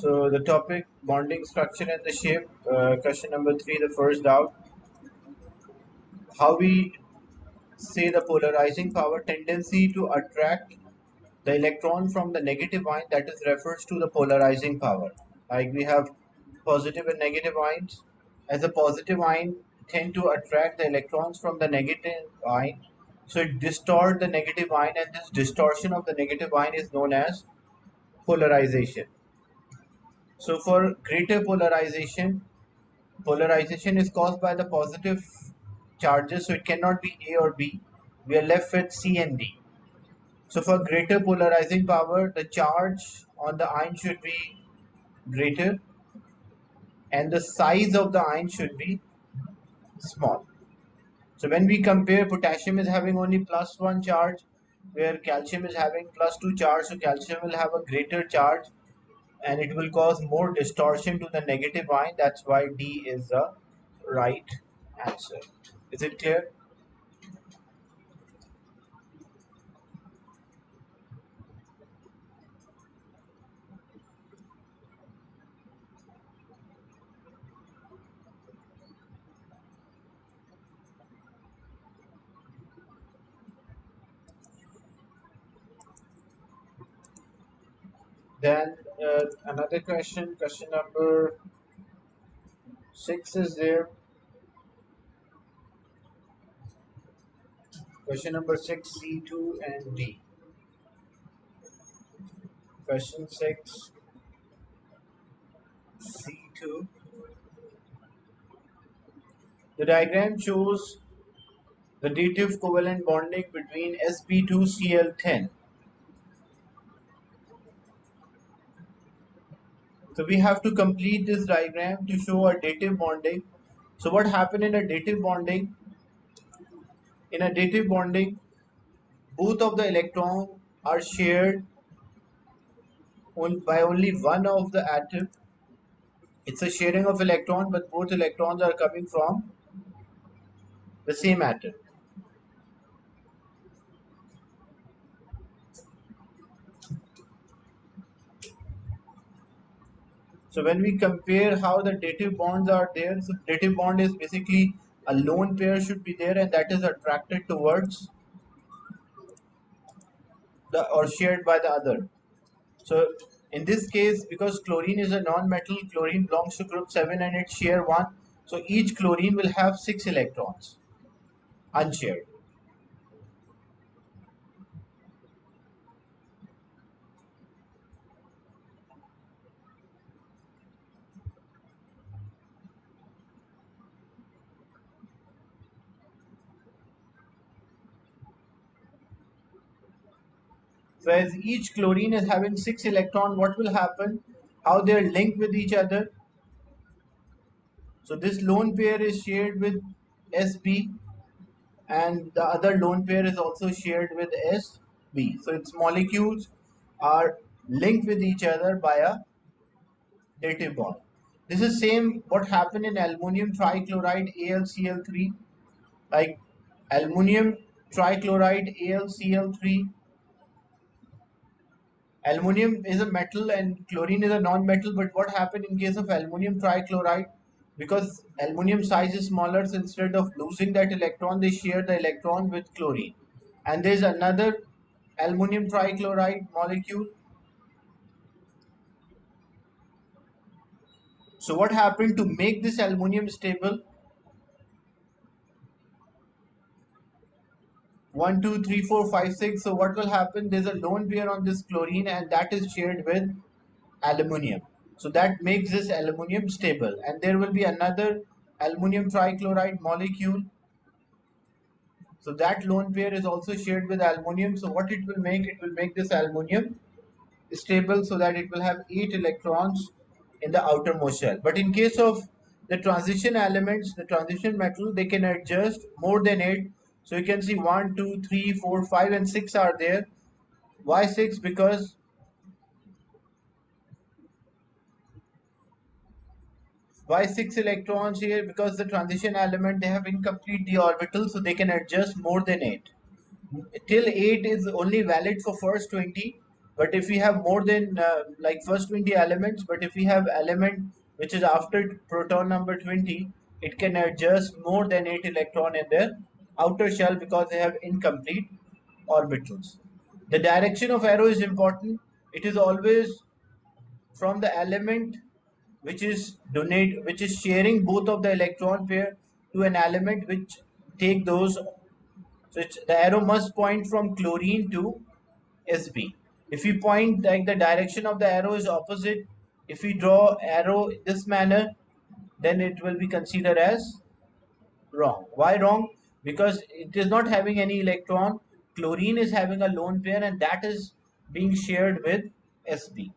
So the topic bonding structure and the shape. Question number 3, the first doubt. How we say the polarizing power tendency to attract the electron from the negative ion, that is refers to the polarizing power. Like we have positive and negative ions. As a positive ion tend to attract the electrons from the negative ion, so it distort the negative ion, and this distortion of the negative ion is known as polarization. So for greater polarization is caused by the positive charges, so it cannot be A or B. We are left with C and D. So for greater polarizing power, the charge on the ion should be greater and the size of the ion should be small. So when we compare, potassium is having only +1 charge, where calcium is having +2 charge. So calcium will have a greater charge and it will cause more distortion to the negative ion. That's why D is the right answer. Is it clear? Then another question number 6 is there. Question number 6, C2 and D. Question 6, C2. The diagram shows the dative covalent bonding between sp2cl10. So we have to complete this diagram to show a dative bonding. So what happened in a dative bonding? In a dative bonding, both of the electrons are shared by only one of the atom. It's a sharing of electron, but both electrons are coming from the same atom. So when we compare how the dative bonds are there, so dative bond is basically a lone pair should be there and that is attracted towards the or shared by the other. So in this case, because chlorine is a non-metal, chlorine belongs to group 7 and it's share 1. So each chlorine will have 6 electrons unshared. So as each chlorine is having 6 electrons, what will happen? How they are linked with each other. So this lone pair is shared with Sb and the other lone pair is also shared with Sb. So its molecules are linked with each other by a dative bond. This is same what happened in aluminum trichloride AlCl3. Like aluminum trichloride AlCl3. Aluminum is a metal and chlorine is a non-metal, but what happened in case of aluminum trichloride? Because aluminum size is smaller, so instead of losing that electron, they share the electron with chlorine. And there's another aluminum trichloride molecule. So what happened to make this aluminum stable? 1, 2, 3, 4, 5, 6. So what will happen? There's a lone pair on this chlorine and that is shared with aluminium. So that makes this aluminium stable. And there will be another aluminium trichloride molecule. So that lone pair is also shared with aluminium. So what it will make? It will make this aluminium stable so that it will have 8 electrons in the outermost shell. But in case of the transition elements, the transition metal, they can adjust more than 8. So you can see 1, 2, 3, 4, 5 and 6 are there. Why 6? Because why 6 electrons here? Because the transition element, they have incomplete d orbital, so they can adjust more than 8. Till 8 is only valid for first 20. But if we have more than like first 20 elements, but if we have element which is after proton number 20, it can adjust more than 8 electron in their outer shell because they have incomplete orbitals. The direction of arrow is important. It is always from the element which is sharing both of the electron pair to an element which take those. So the arrow must point from chlorine to Sb. If we point like the direction of the arrow is opposite, if we draw arrow in this manner, then it will be considered as wrong. Why wrong? Because it is not having any electron. Chlorine is having a lone pair and that is being shared with Sb.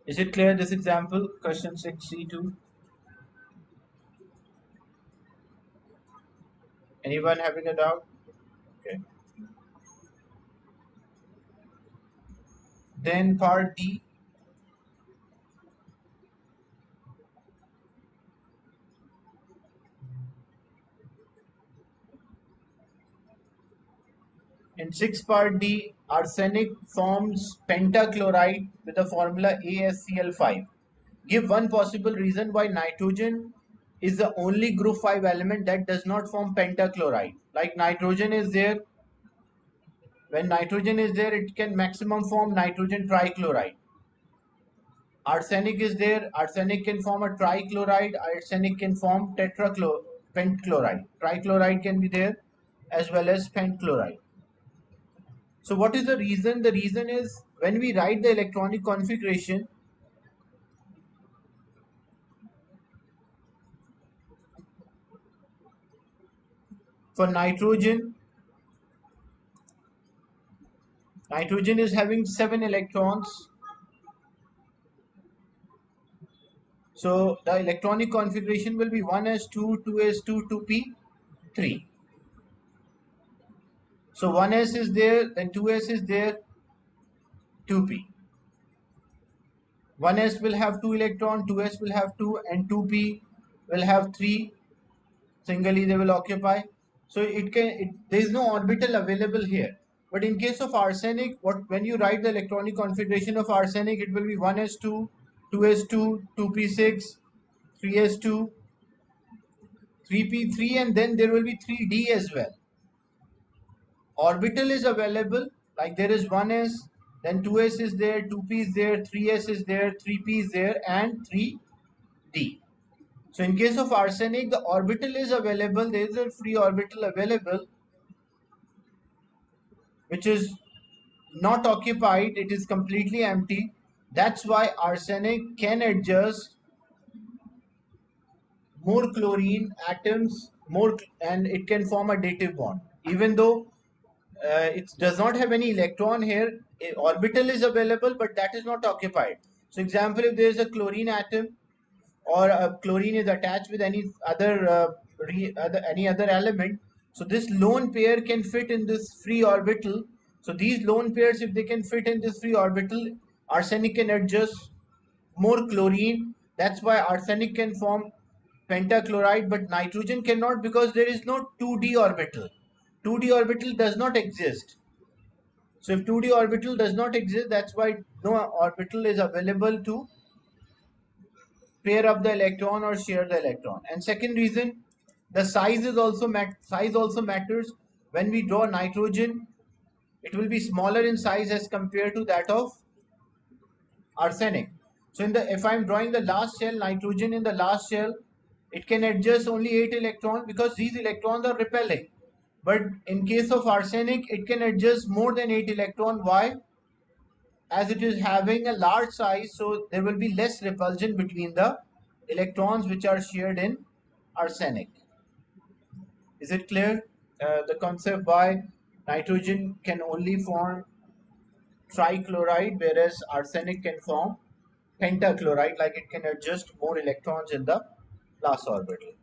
Is it clear this example? Question 6C2. Anyone having a doubt? Okay. Then part D. In 6 part D, arsenic forms pentachloride with the formula AsCl5. Give one possible reason why nitrogen is the only group 5 element that does not form pentachloride. Like nitrogen is there, when nitrogen is there, it can maximum form nitrogen trichloride. Arsenic is there, arsenic can form a trichloride, arsenic can form pentchloride. Trichloride can be there as well as pentchloride. So what is the reason? The reason is when we write the electronic configuration, for nitrogen, nitrogen is having 7 electrons. So the electronic configuration will be 1s2, 2s2, 2p, 3. So 1s is there, then 2s is there, 2p. 1s will have 2 electron, 2s will have 2, and 2p will have 3. Singly they will occupy. So there is no orbital available here. But in case of arsenic, when you write the electronic configuration of arsenic, it will be 1s2, 2s2, 2p6, 3s2, 3p3, and then there will be 3d as well. Orbital is available, like there is 1s, then 2s is there, 2p is there, 3s is there, 3p is there, and 3d. So in case of arsenic, the orbital is available, there is a free orbital available, which is not occupied, it is completely empty. That's why arsenic can adjust more chlorine atoms, and it can form a dative bond. Even though it does not have any electron here, orbital is available, but that is not occupied. So example, if there is a chlorine atom or a chlorine is attached with any other element, so this lone pair can fit in this free orbital. So these lone pairs, if they can fit in this free orbital, arsenic can adjust more chlorine. That's why arsenic can form pentachloride, but nitrogen cannot because there is no 2d orbital. 2d orbital does not exist. So if 2d orbital does not exist, that's why no orbital is available to pair up the electron or share the electron. And second reason, the size is also size also matters. When we draw nitrogen, it will be smaller in size as compared to that of arsenic. So if I'm drawing the last shell, nitrogen in the last shell, it can adjust only 8 electrons because these electrons are repelling. But in case of arsenic, it can adjust more than 8 electrons. Why? As it is having a large size, so there will be less repulsion between the electrons which are shared in arsenic. Is it clear? The concept why nitrogen can only form trichloride, whereas arsenic can form pentachloride, like it can adjust more electrons in the last orbital.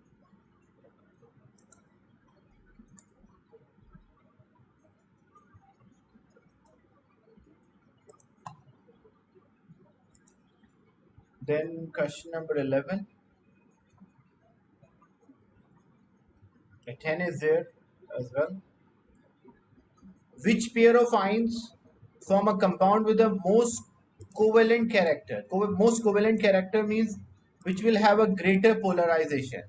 Then question number 11. 10 is there as well. Which pair of ions form a compound with the most covalent character. Most covalent character means which will have a greater polarization.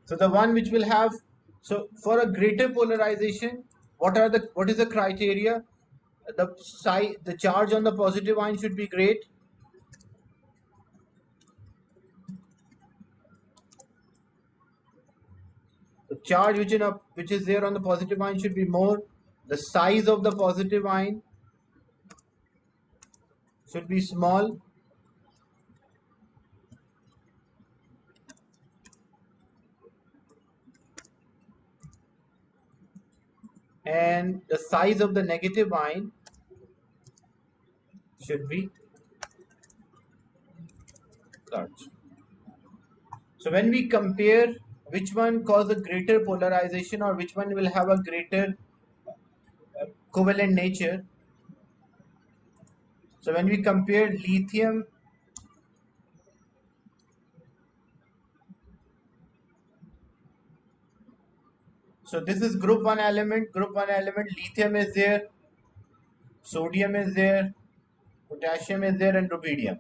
So the one which will have, so for a greater polarization, what is the criteria? The charge on the positive ion should be great. The charge which is there on the positive ion should be more. The size of the positive ion should be small, and the size of the negative ion should be large. So when we compare which one cause a greater polarization or which one will have a greater covalent nature, so when we compare lithium, so this is group 1 element, lithium is there, sodium is there, potassium is there, and rubidium.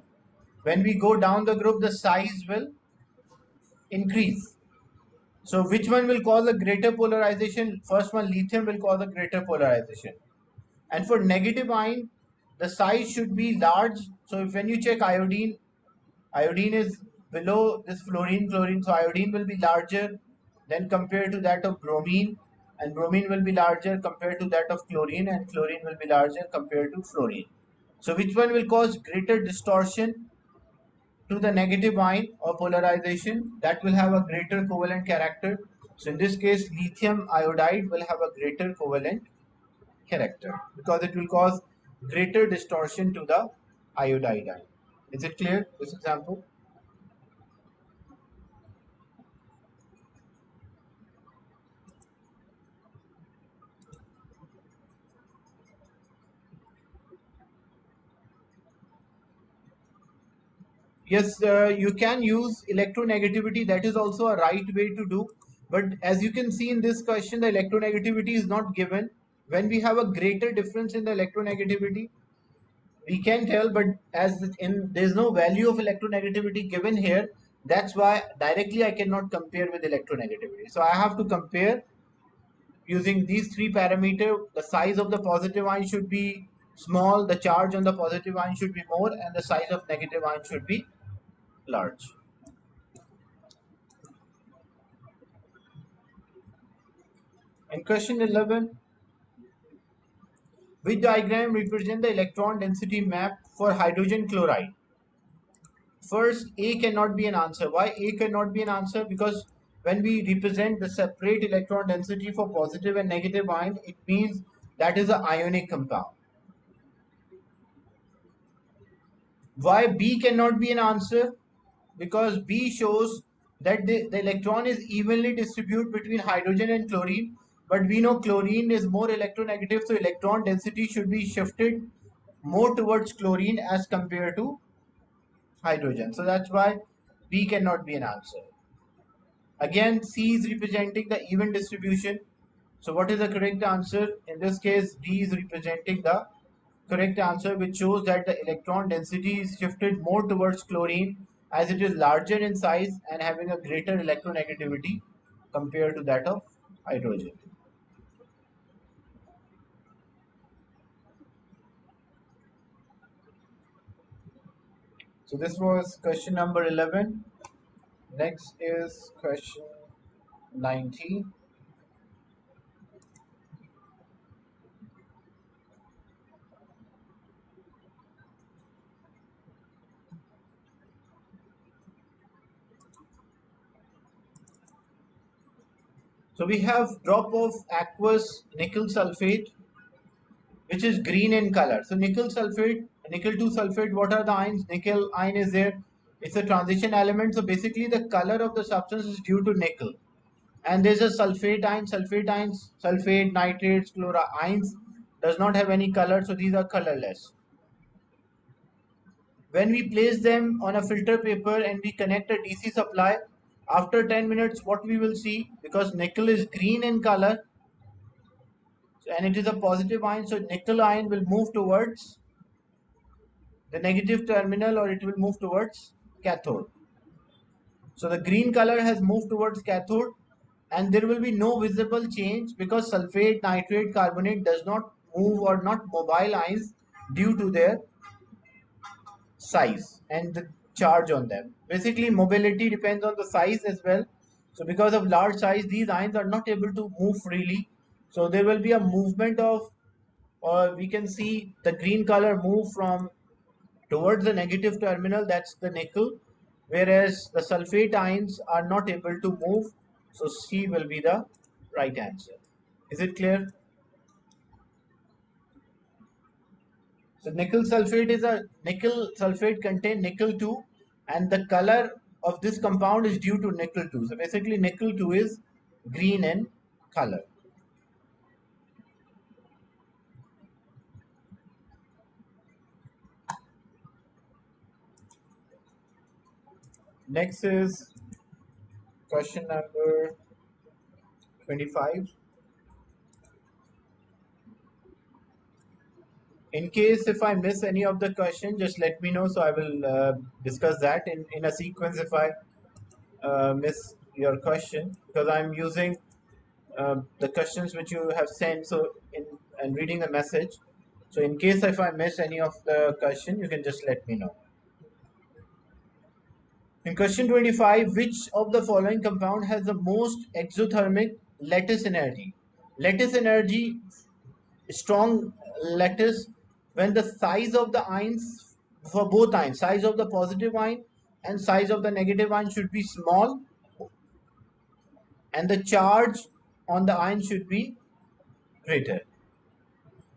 When we go down the group, the size will increase. So which one will cause a greater polarization? First one, lithium, will cause a greater polarization. And for negative ion, the size should be large. So if when you check iodine, iodine is below this chlorine, so iodine will be larger than compared to that of bromine, and bromine will be larger compared to that of chlorine, and chlorine will be larger compared to fluorine. So which one will cause greater distortion to the negative ion or polarization? That will have a greater covalent character. So in this case, lithium iodide will have a greater covalent character because it will cause greater distortion to the iodide ion. Is it clear, this example? Yes, you can use electronegativity. That is also a right way to do. But as you can see in this question, the electronegativity is not given. When we have a greater difference in the electronegativity, we can tell, but as in there's no value of electronegativity given here, that's why directly I cannot compare with electronegativity. So I have to compare using these three parameters. The size of the positive ion should be small, the charge on the positive ion should be more, and the size of negative ion should be large. In question 11, which diagram represent the electron density map for hydrogen chloride? First, A cannot be an answer. Why A cannot be an answer? Because when we represent the separate electron density for positive and negative ion, it means that is an ionic compound. Why B cannot be an answer? Because B shows that the electron is evenly distributed between hydrogen and chlorine, but we know chlorine is more electronegative, so electron density should be shifted more towards chlorine as compared to hydrogen. So that's why B cannot be an answer. Again, C is representing the even distribution. So what is the correct answer? In this case, D is representing the correct answer, which shows that the electron density is shifted more towards chlorine as it is larger in size and having a greater electronegativity compared to that of hydrogen. So this was question number 11. Next is question 19. So we have drop of aqueous nickel sulfate, which is green in color. So nickel sulfate, nickel 2 sulfate, what are the ions? Nickel ion is there. It's a transition element. So basically the color of the substance is due to nickel. And there's a sulfate ion, sulfate, nitrates, chloride ions does not have any color. So these are colorless. When we place them on a filter paper and we connect a DC supply, After 10 minutes, what we will see, because nickel is green in color and it is a positive ion, so nickel ion will move towards the negative terminal or it will move towards cathode. So the green color has moved towards cathode and there will be no visible change because sulfate, nitrate, carbonate does not move or not mobile ions due to their size and the charge on them. Basically, mobility depends on the size as well. So because of large size, these ions are not able to move freely. So there will be a movement of, or we can see the green color move from towards the negative terminal, that's the nickel, whereas the sulfate ions are not able to move. So C will be the right answer. Is it clear? So nickel sulfate contain nickel 2 and the color of this compound is due to nickel 2. So basically nickel 2 is green in color. Next is question number 25. In case if I miss any of the question, just let me know so I will discuss that in a sequence if I miss your question, because I'm using the questions which you have sent so in and reading the message. So in case if I miss any of the question, you can just let me know. In question 25, which of the following compound has the most exothermic lattice energy? Lattice energy, strong lattice, when the size of the ions for both ions, size of the positive ion and size of the negative ion should be small, and the charge on the ion should be greater.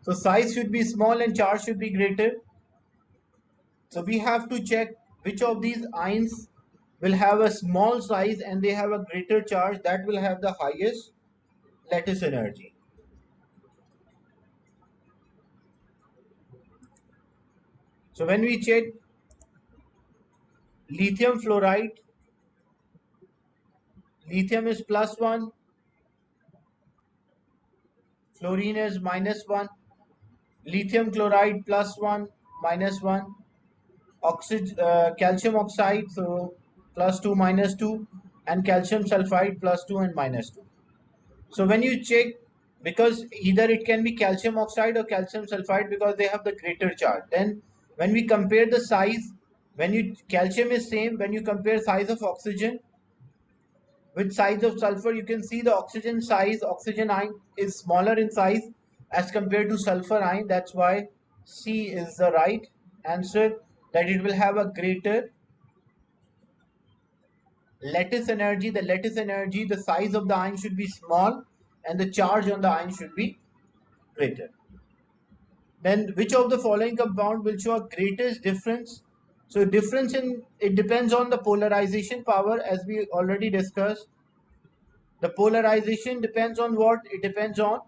So size should be small and charge should be greater. So we have to check which of these ions will have a small size and they have a greater charge, that will have the highest lattice energy. So when we check lithium fluoride, lithium is +1, fluorine is -1, lithium chloride +1, -1, calcium oxide, so +2, -2, and calcium sulfide +2 and -2. So when you check, because either it can be calcium oxide or calcium sulfide because they have the greater charge. Then when we compare the size, when you calcium is same, when you compare size of oxygen with size of sulfur, you can see the oxygen size, oxygen ion is smaller in size as compared to sulfur ion. That's why C is the right answer, that it will have a greater lattice energy. The lattice energy, the size of the ion should be small and the charge on the ion should be greater. Then which of the following compound will show a greatest difference? So difference in, it depends on the polarization power, as we already discussed. The polarization depends on what? It depends on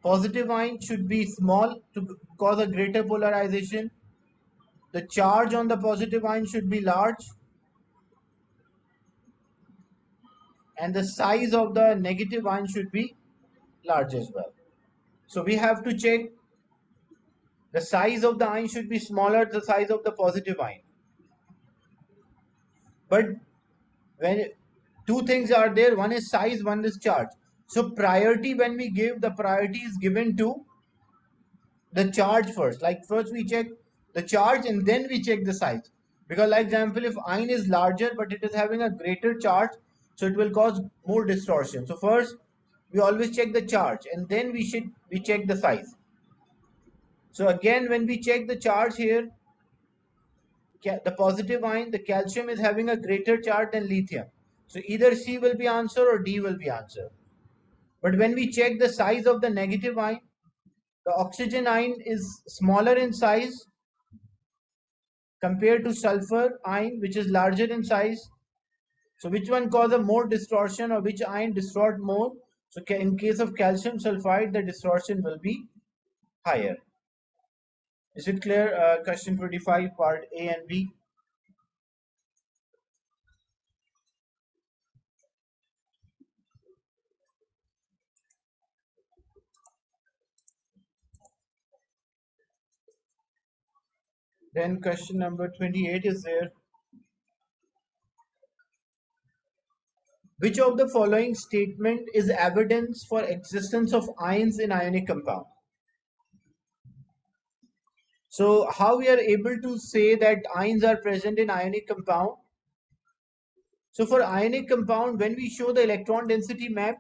positive ion should be small to cause a greater polarization. The charge on the positive ion should be large and the size of the negative ion should be large as well. So we have to check the size of the ion should be smaller the size of the positive ion. But when two things are there, one is size, one is charge. So priority, when we give, the priority is given to the charge first. Like first we check the charge and then we check the size. Because like example, if ion is larger but it is having a greater charge, so it will cause more distortion. So first we always check the charge and then we check the size. So again, when we check the charge here, the positive ion, the calcium is having a greater charge than lithium. So either C will be answer or D will be answer. But when we check the size of the negative ion, the oxygen ion is smaller in size compared to sulfur ion, which is larger in size. So which one causes more distortion or which ion distort more? So in case of calcium sulfide, the distortion will be higher. Is it clear? Question 25, part A and B. Then question number 28 is there. Which of the following statement is evidence for existence of ions in ionic compound? So how we are able to say that ions are present in ionic compound? So for ionic compound, when we show the electron density map,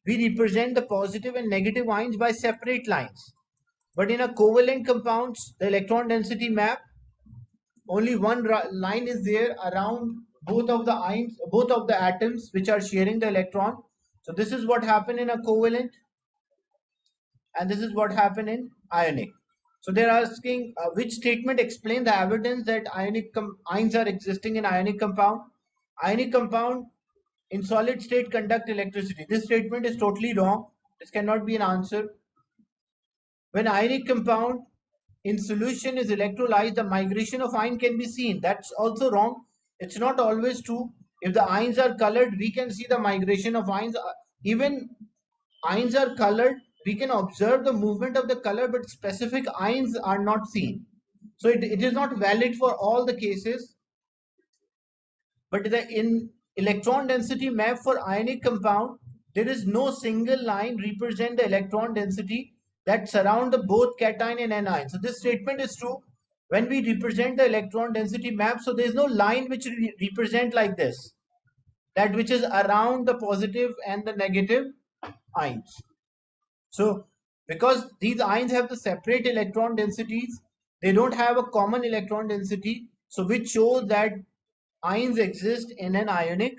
we represent the positive and negative ions by separate lines. But in a covalent compounds, the electron density map, only one line is there around both of the ions, both of the atoms which are sharing the electron. So this is what happened in a covalent, and this is what happened in ionic. So they're asking which statement explain the evidence that ions are existing in ionic compound. Ionic compound in solid state conduct electricity. This statement is totally wrong. This cannot be an answer. When ionic compound in solution is electrolyzed, the migration of ion can be seen. That's also wrong. It's not always true. If the ions are colored, we can see the migration of ions. Even ions are colored, we can observe the movement of the color, but specific ions are not seen. So it is not valid for all the cases. But in electron density map for ionic compound, there is no single line represent the electron density that surround the both cation and anion. So this statement is true when we represent the electron density map. So there is no line which represent like this, that which is around the positive and the negative ions. So because these ions have the separate electron densities, they don't have a common electron density. So which shows that ions exist in an ionic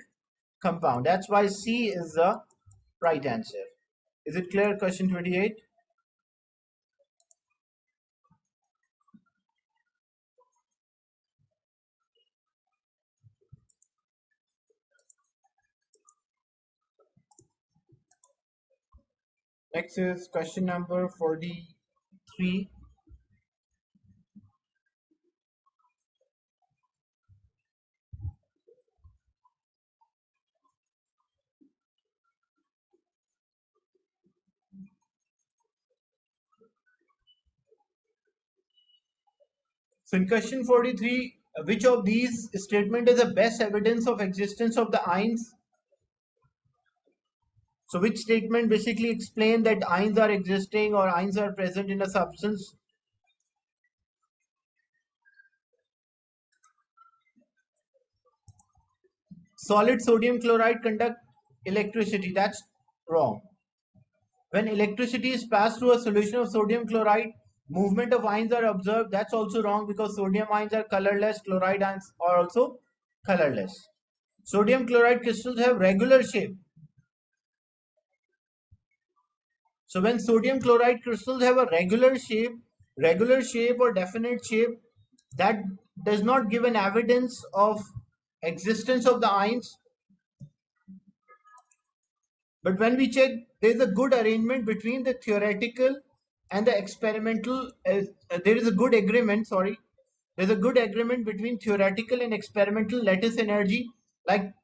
compound. That's why C is the right answer. Is it clear? Question 28. Next is question number 43. So in question 43, which of these statement is the best evidence of existence of the ions? So which statement basically explain that ions are existing or ions are present in a substance? Solid sodium chloride conduct electricity. That's wrong. When electricity is passed through a solution of sodium chloride, movement of ions are observed. That's also wrong because sodium ions are colorless, chloride ions are also colorless. Sodium chloride crystals have regular shape. So when sodium chloride crystals have a regular shape or definite shape, that does not give an evidence of existence of the ions. But when we check, there is a good arrangement between the theoretical and the experimental. There is a good agreement, sorry. There's a good agreement between theoretical and experimental lattice energy. Like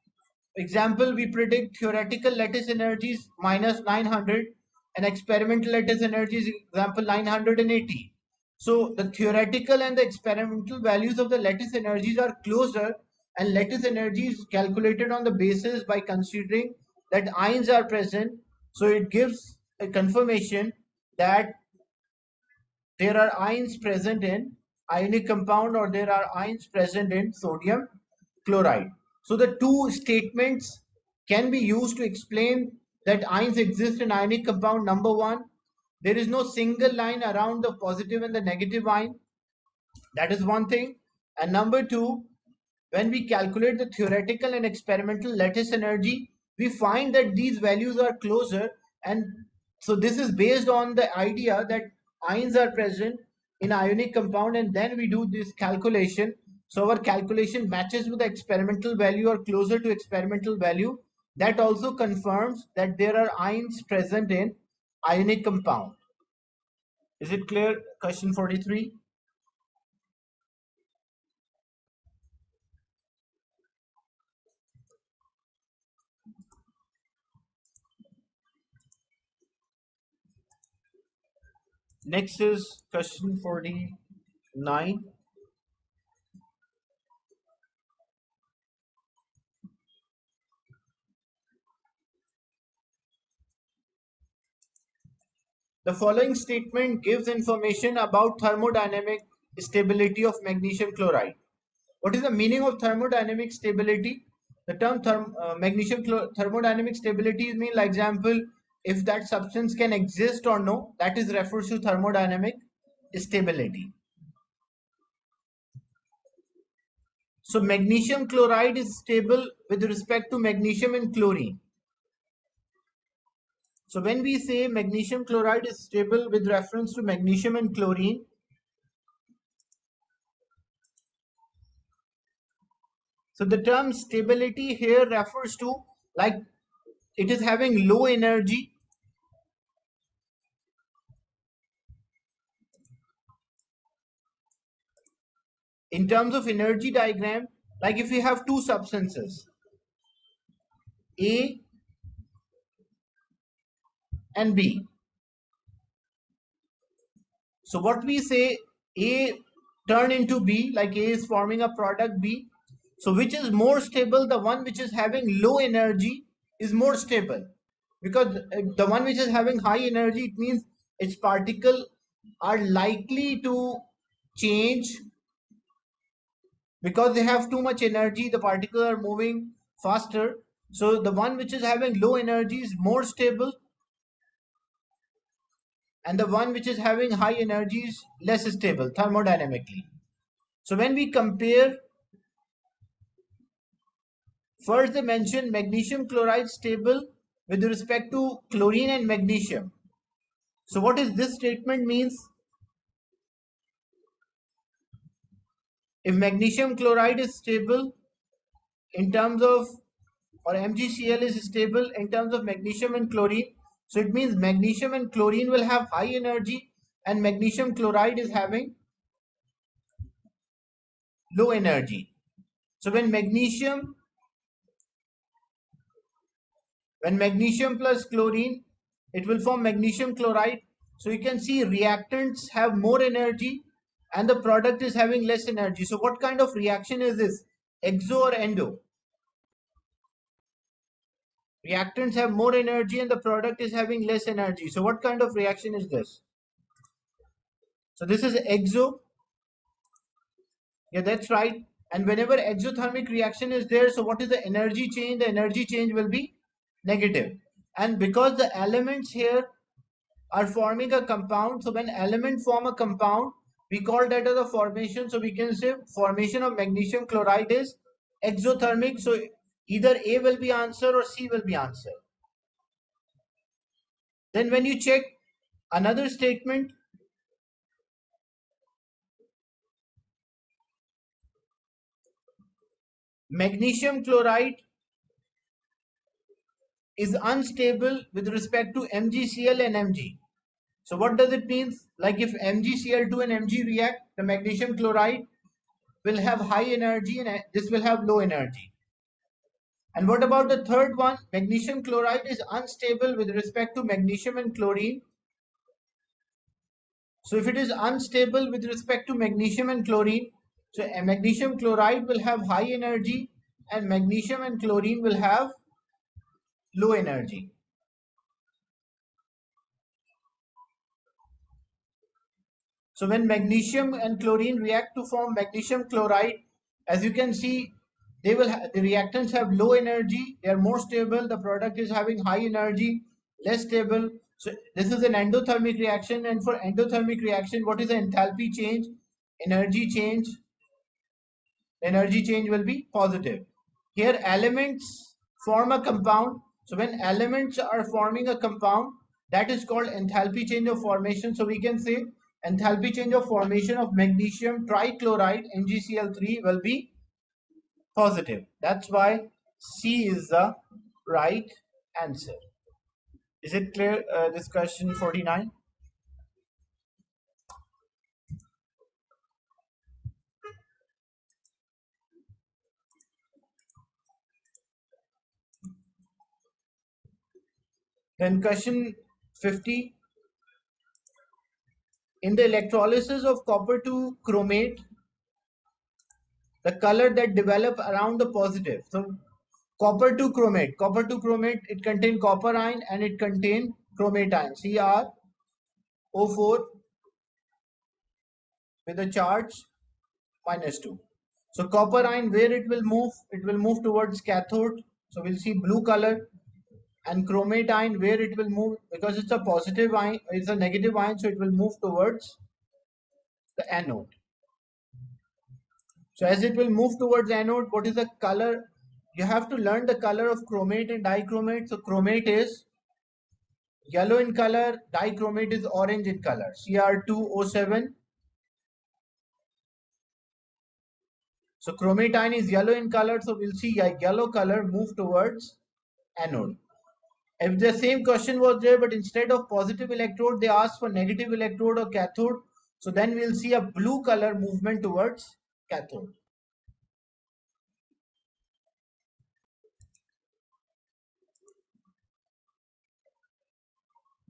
example, we predict theoretical lattice energies minus 900 and experimental lattice energies, example 980. So the theoretical and the experimental values of the lattice energies are closer, and lattice energy is calculated on the basis by considering that ions are present. So it gives a confirmation that there are ions present in ionic compound or there are ions present in sodium chloride. So the two statements can be used to explain that ions exist in ionic compound. Number one, there is no single line around the positive and the negative ion. That is one thing. And number two, when we calculate the theoretical and experimental lattice energy, we find that these values are closer. And so this is based on the idea that ions are present in ionic compound, and then we do this calculation. So our calculation matches with the experimental value or closer to experimental value. That also confirms that there are ions present in ionic compound. Is it clear? Question 43. Next is question 49. The following statement gives information about thermodynamic stability of magnesium chloride. What is the meaning of thermodynamic stability? The term thermodynamic stability means, like example, if that substance can exist or no, that is refers to thermodynamic stability. So magnesium chloride is stable with respect to magnesium and chlorine. So when we say magnesium chloride is stable with reference to magnesium and chlorine, so the term stability here refers to, like, it is having low energy. In terms of energy diagram, like if we have two substances, A and B. So what we say, A turn into B, like A is forming a product B. So which is more stable? The one which is having low energy is more stable, because the one which is having high energy, it means its particles are likely to change because they have too much energy. The particles are moving faster. So the one which is having low energy is more stable, and the one which is having high energy is less stable thermodynamically. So when we compare, first they mention magnesium chloride stable with respect to chlorine and magnesium. So what is this statement means? If magnesium chloride is stable in terms of, or MgCl is stable in terms of magnesium and chlorine, so it means magnesium and chlorine will have high energy and magnesium chloride is having low energy. So when magnesium plus chlorine, it will form magnesium chloride. So you can see reactants have more energy and the product is having less energy. So what kind of reaction is this? Exo or endo? Reactants have more energy and the product is having less energy. So what kind of reaction is this? So this is exo. Yeah, that's right. And whenever exothermic reaction is there, so what is the energy change? The energy change will be negative. And because the elements here are forming a compound, so when elements form a compound, we call that as a formation. So we can say formation of magnesium chloride is exothermic. So either A will be answer or C will be answer. Then when you check another statement, magnesium chloride is unstable with respect to MgCl and Mg. So what does it mean? Like if MgCl2 and Mg react, the magnesium chloride will have high energy and this will have low energy. And what about the third one? Magnesium chloride is unstable with respect to magnesium and chlorine. So if it is unstable with respect to magnesium and chlorine, so a magnesium chloride will have high energy and magnesium and chlorine will have low energy. So when magnesium and chlorine react to form magnesium chloride, as you can see, the reactants have low energy, they are more stable, the product is having high energy, less stable. So this is an endothermic reaction, and for endothermic reaction, what is the enthalpy change? Energy change. Energy change will be positive. Here elements form a compound. So when elements are forming a compound, that is called enthalpy change of formation. So we can say enthalpy change of formation of magnesium trichloride MgCl3 will be positive. That's why C is the right answer. Is it clear? This question 49. Then question 50. In the electrolysis of copper to chromate, the color that develop around the positive. So copper to chromate, it contain copper ion and it contain chromate ion, Cr. O4 with a charge -2. So copper ion, where it will move towards cathode. So we'll see blue color. And chromate ion, where it will move, because it's a positive ion, it's a negative ion, so it will move towards the anode. So as it will move towards anode, what is the color? You have to learn the color of chromate and dichromate. So chromate is yellow in color, dichromate is orange in color. Cr2O7. So chromate ion is yellow in color, so we'll see a yellow color move towards anode. If the same question was there, but instead of positive electrode, they asked for negative electrode or cathode. So then we'll see a blue color movement towards cathode.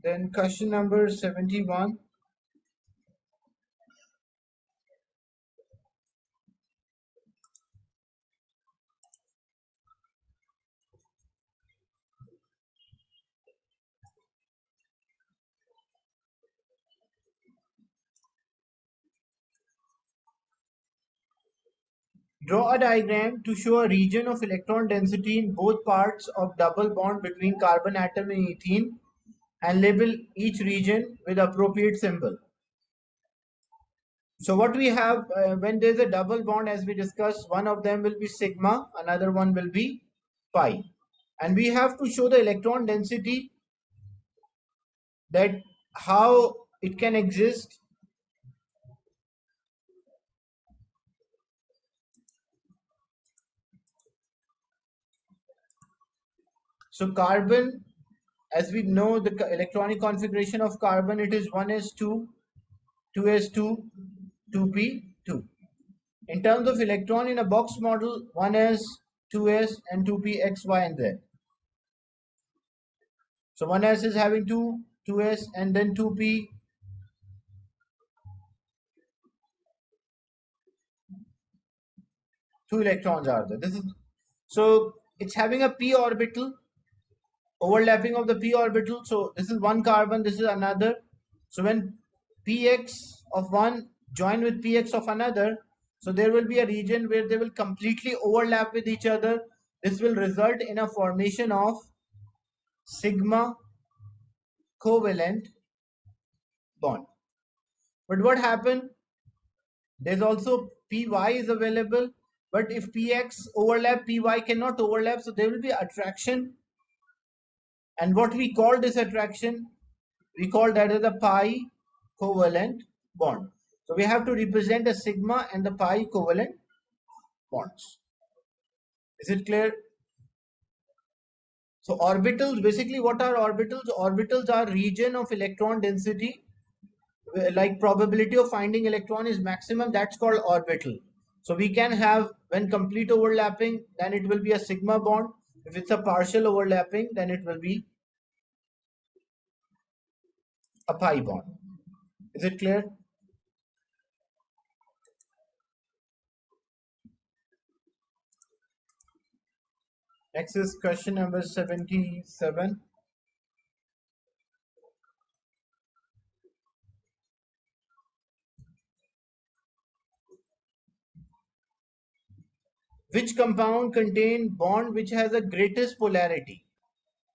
Then question number 71. Draw a diagram to show a region of electron density in both parts of double bond between carbon atom and ethene and label each region with appropriate symbol. So what we have when there's a double bond, as we discussed, one of them will be sigma, another one will be pi. And we have to show the electron density, that how it can exist. So carbon, as we know the electronic configuration of carbon, it is 1s2, 2s2, 2p2. In terms of electron in a box model, 1s, 2s and 2p, x, y and z. So 1s is having 2, 2s and then 2p, two electrons are there. This is, so it's having a p orbital, overlapping of the p orbital. So this is one carbon, this is another. So when px of one join with px of another, so there will be a region where they will completely overlap with each other. This will result in a formation of sigma covalent bond. But what happened? There's also py is available, but if px overlap, py cannot overlap, so there will be attraction. And what we call this attraction, we call that as the pi covalent bond. So we have to represent a sigma and the pi covalent bonds. Is it clear? So orbitals, basically what are orbitals? Orbitals are region of electron density, like probability of finding electron is maximum, that's called orbital. So we can have, when complete overlapping, then it will be a sigma bond. If it's a partial overlapping, then it will be a pi bond. Is it clear? Next is question number 77. Which compound contain bond which has the greatest polarity?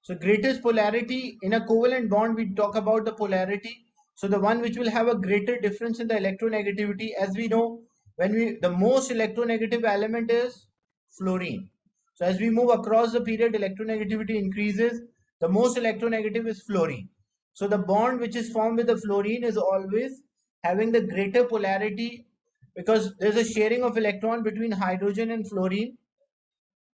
So greatest polarity in a covalent bond, we talk about the polarity. So the one which will have a greater difference in the electronegativity, as we know, the most electronegative element is fluorine. So as we move across the period, electronegativity increases. The most electronegative is fluorine. So the bond which is formed with the fluorine is always having the greater polarity, because there's a sharing of electron between hydrogen and fluorine.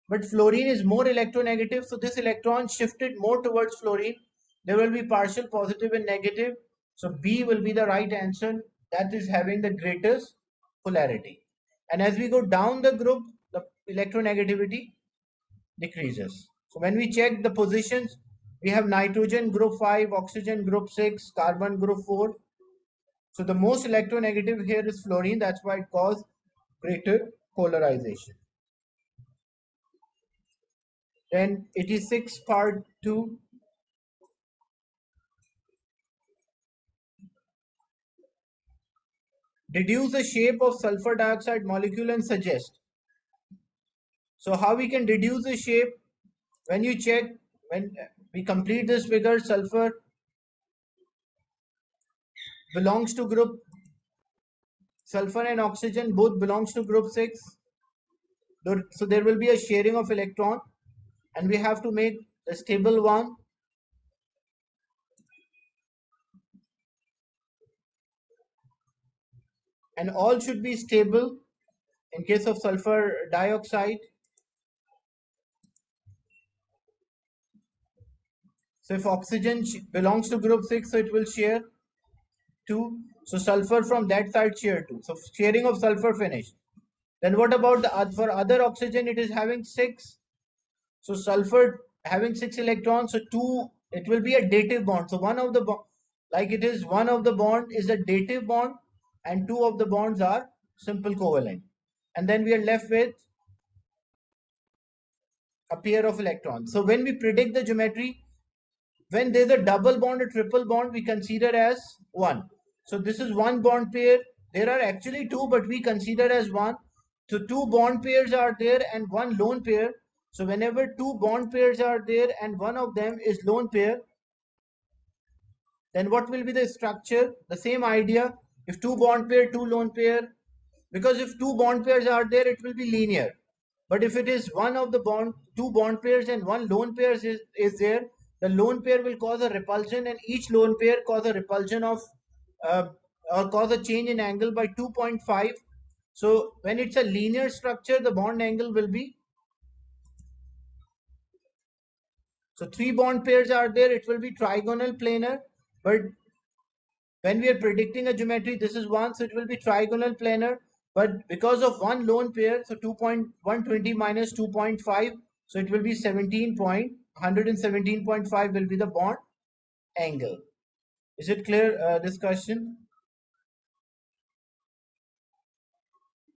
But fluorine is more electronegative, so this electron shifted more towards fluorine. There will be partial positive and negative. So B will be the right answer, that is having the greatest polarity. And as we go down the group, the electronegativity decreases. So when we check the positions, we have nitrogen group 5, oxygen group 6, carbon group 4. So the most electronegative here is fluorine, that's why it causes greater polarization. Then 86 part 2. deduce the shape of sulfur dioxide molecule and suggest. So how we can deduce the shape? When you check, when we complete this figure, sulfur belongs to group, sulfur and oxygen both belongs to group 6. So there will be a sharing of electron, and we have to make the stable one. And all should be stable in case of sulfur dioxide. So if oxygen belongs to group 6, so it will share 2. So sulfur from that side share 2. So sharing of sulfur finished. Then what about the for other oxygen? It is having 6. So sulfur having 6 electrons. So 2, it will be a dative bond. So one of the like it is one of the bond is a dative bond, and 2 of the bonds are simple covalent. And then we are left with a pair of electrons. So when we predict the geometry, when there's a double bond or triple bond, we consider as 1. So this is one bond pair. There are actually 2, but we consider as 1. So 2 bond pairs are there and 1 lone pair. So whenever 2 bond pairs are there and one of them is lone pair, then what will be the structure? The same idea. If 2 bond pair, 2 lone pair, because if 2 bond pairs are there, it will be linear. But if it is one of the 2 bond pairs and 1 lone pair is there, the lone pair will cause a repulsion, and each lone pair cause a repulsion of uh, or cause a change in angle by 2.5. So when it's a linear structure, the bond angle will be, so 3 bond pairs are there, it will be trigonal planar. But when we are predicting a geometry, this is 1, so it will be trigonal planar. But because of one lone pair, so 2.120 minus 2.5, so it will be 117.5 will be the bond angle. Is it clear, this question?